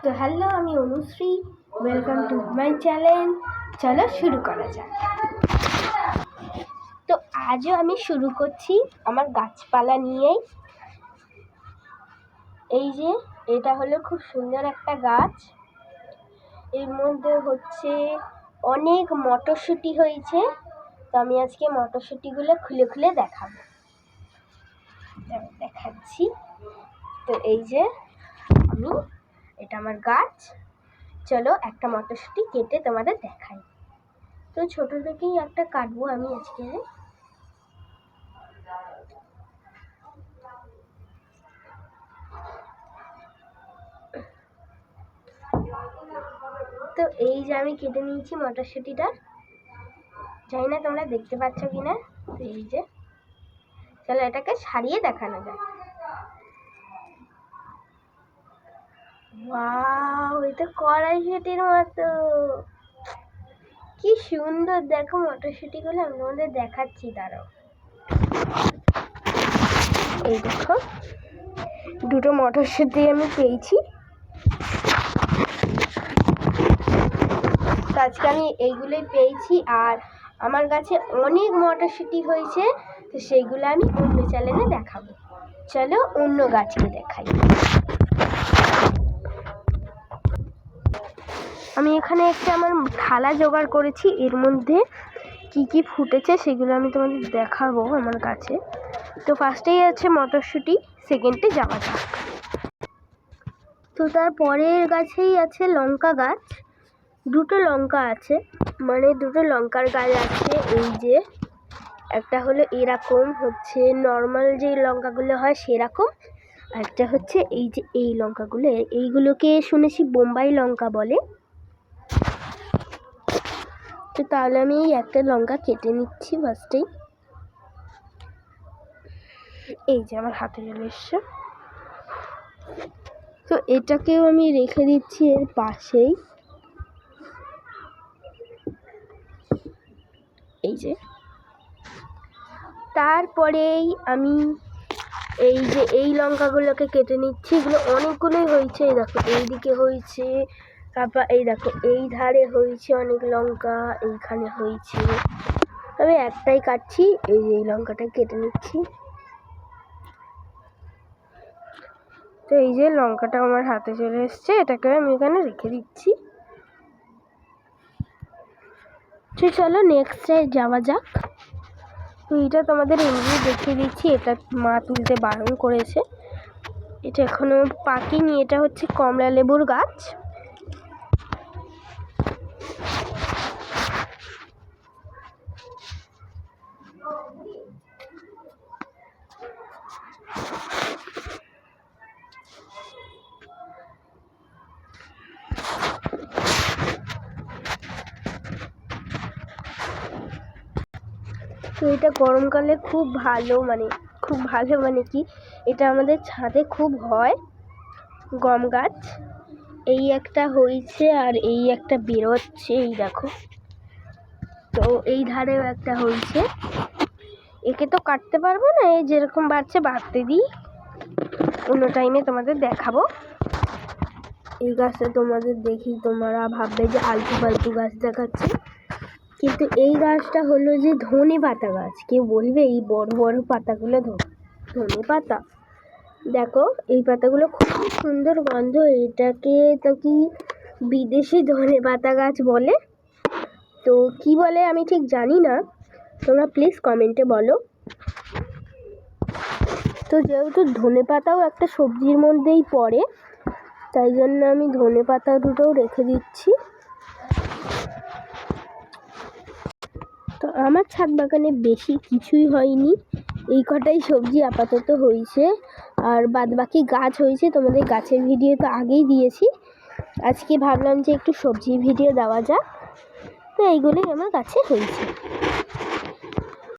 তো হ্যালো, আমি Anushree. Welcome to my channel. চলো শুরু করা যাক। তো আজও আমি শুরু করছি আমার গাছপালা নিয়েই। এই যে এটা হলো খুব সুন্দর একটা গাছ। এর মধ্যে হচ্ছে অনেক মটরশুঁটি হয়েছে। তো আমি আজকে মটরশুঁটিগুলো খুলে খুলে দেখাচ্ছি। তো এই যে এটা আমার গাছ। চলো একটা মটরশুঁটি কেটে তোমাদের দেখাই। তো ছোট থেকেই একটা কাটবো আমি আজকে। তো এই যে আমি কেটে নিয়েছি মটরশুঁটিটা। জানি না তোমরা দেখতে পাচ্ছ কিনা। তো এই যে চলো এটাকে সারিয়ে দেখানো যায়। ওয়াও, এটা কড়াইশুঁটির মতো। কি সুন্দর দেখো মটরশুঁটিগুলো। আমি তোমাদের দেখাচ্ছি, দাঁড়াও। এই দেখো দুটো মটরশুঁটি আমি পেয়েছি। তো আজকে আমি এইগুলোই পেয়েছি। আর আমার গাছে অনেক মটরশুঁটি হয়েছে। তো সেইগুলো আমি অন্য চ্যানেলে দেখাবো। চলো অন্য গাছকে দেখাই। আমি এখানে একটা আমার থালা জোগাড় করেছি। এর মধ্যে কি কি ফুটেছে সেগুলো আমি তোমাদের দেখাবো আমার গাছে। তো ফার্স্টেই আছে মটরশুঁটি, সেকেন্ডে যাওয়া যাক। তো তার পরের গাছেই আছে লঙ্কা গাছ। দুটো লঙ্কা আছে, মানে দুটো লঙ্কার গাছ আছে। এই যে একটা হলো এরকম হচ্ছে নর্মাল যে লঙ্কাগুলো হয় সেরকম, আর একটা হচ্ছে এই যে এই লঙ্কাগুলো। এইগুলোকে শুনেছি বোম্বাই লঙ্কা বলে। তো তাহলে আমি এই একটা লঙ্কা কেটে নিচ্ছি ফার্স্টেই। এই যে আমার হাতে চলে এসছে। তো এটাকেও আমি রেখে দিচ্ছি এর পাশেই। এই যে তারপরেই আমি এই যে এই লঙ্কাগুলোকে কেটে নিচ্ছি। এগুলো অনেকগুলোই হয়েছে। এই দেখো এইদিকে হয়েছে, তারপর এই দেখো এই ধারে হয়েছে অনেক লঙ্কা, এইখানে হয়েছে। আমি একটাই কাটছি। এই যে এই লঙ্কাটা কেটে নিচ্ছি। তো এই যে লঙ্কাটা আমার হাতে চলে এসছে, এটাকে আমি এখানে রেখে দিচ্ছি। তো চলো নেক্সটে যাওয়া যাক। তো এটা তোমাদের এমনি দেখিয়ে দিচ্ছি। এটা মা তুলতে বারণ করেছে। এটা এখনো পাকেনি। এটা হচ্ছে কমলা লেবুর গাছ। তো এটা গরমকালে খুব ভালো, মানে কি, এটা আমাদের ছাদে খুব হয়। গম গাছ এই একটা হয়েছে, আর এই একটা বেরোচ্ছে। এই দেখো, তো এই ধারেও একটা হয়েছে। একে তো কাটতে পারবো না, এই যেরকম বাড়ছে বাড়তে দিই, অন্য টাইমে তোমাদের দেখাবো। এই গাছটা তোমাদের দেখি তোমরা ভাববে যে আলতু ফালতু গাছ দেখাচ্ছে, কিন্তু এই গাছটা হলো যে ধনে পাতা গাছ। কেউ বলবে এই বড় বড় পাতাগুলো ধনে পাতা। দেখো এই পাতাগুলো খুব সুন্দর গন্ধ। এটাকে তো কি বিদেশি ধনে পাতা গাছ বলে। তো কি বলে আমি ঠিক জানি না, তোমরা প্লিজ কমেন্টে বলো। তো যেহেতু ধনে পাতাও একটা সবজির মধ্যেই পড়ে, তাই জন্য আমি ধনে পাতা দুটোও রেখে দিচ্ছি। তো আমার ছাদ বাগানে বেশি কিছুই হয়নি, এই কটাই সবজি আপাতত হয়েছে। আর বাদবাকি গাছ হয়েছে, তোমাদের গাছের ভিডিও তো আগেই দিয়েছি। আজকে ভাবলাম যে একটু সবজির ভিডিও দেওয়া যাক। তো এইগুলোই আমার গাছে হয়েছে।